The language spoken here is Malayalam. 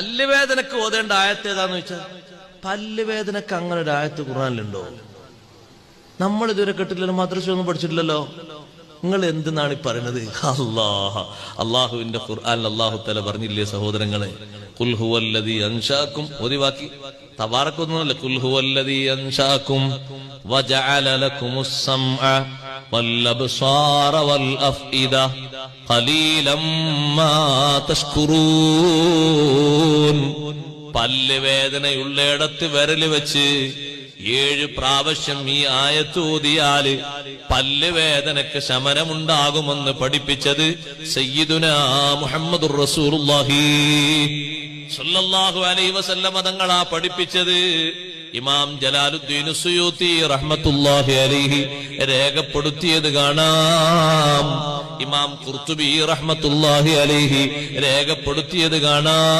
പല്ലുവേദനക്ക് ഓതേണ്ട ആയത്ത് ഏതാന്ന് വെച്ചാൽ പല്ലുവേദനക്ക് അങ്ങനെ ഒരു ആയത്ത് ഖുർആനിലുണ്ടോ? നമ്മൾ ഇതുവരെ കേട്ടില്ലല്ലോ, മദ്രസ ഒന്നും പഠിച്ചിട്ടില്ലല്ലോ. നിങ്ങൾ എന്തെന്നാണ് ഈ പറയുന്നത്? അള്ളാഹുവിന്റെ ഖുർആൻ അള്ളാഹു തആല പറഞ്ഞില്ലേ സഹോദരങ്ങളെ, ഖുൽ ഹുവല്ലദീ അൻശാകും, ഓതിവാക്കി തബാറക്കൊന്നുമല്ല, ഖുൽ ഹുവല്ലദീ അൻശാകും വജഅല ലക്കുമുസ് സമഅ വൽ അബ്സാറ വൽ അഫ്ഇദ ഖലീലം മാ തശ്കുറൂൻ. പല്ലുവേദനയുള്ളയിടത്ത് വിരല് വെച്ച് 7 പ്രാവശ്യം ഈ ആയത്ത് ഓതിയാല് പല്ലുവേദനക്ക് ശമനമുണ്ടാകുമെന്ന് പഠിപ്പിച്ചത് സയ്യിദുനാ മുഹമ്മദുർ റസൂലുള്ളാഹി സ്വല്ലല്ലാഹു അലൈഹി വസല്ലം തങ്ങളാ പഠിപ്പിച്ചത്. ഇമാം ജലാലുദ്ദീൻ സുയൂത്തി റഹ്മത്തുള്ളാഹി അലൈഹി രേഖപ്പെടുത്തിയത് കാണാം. ഇമാം ഖുർത്തുബി റഹ്മത്തുള്ളാഹി അലൈഹി രേഖപ്പെടുത്തിയത് കാണാം.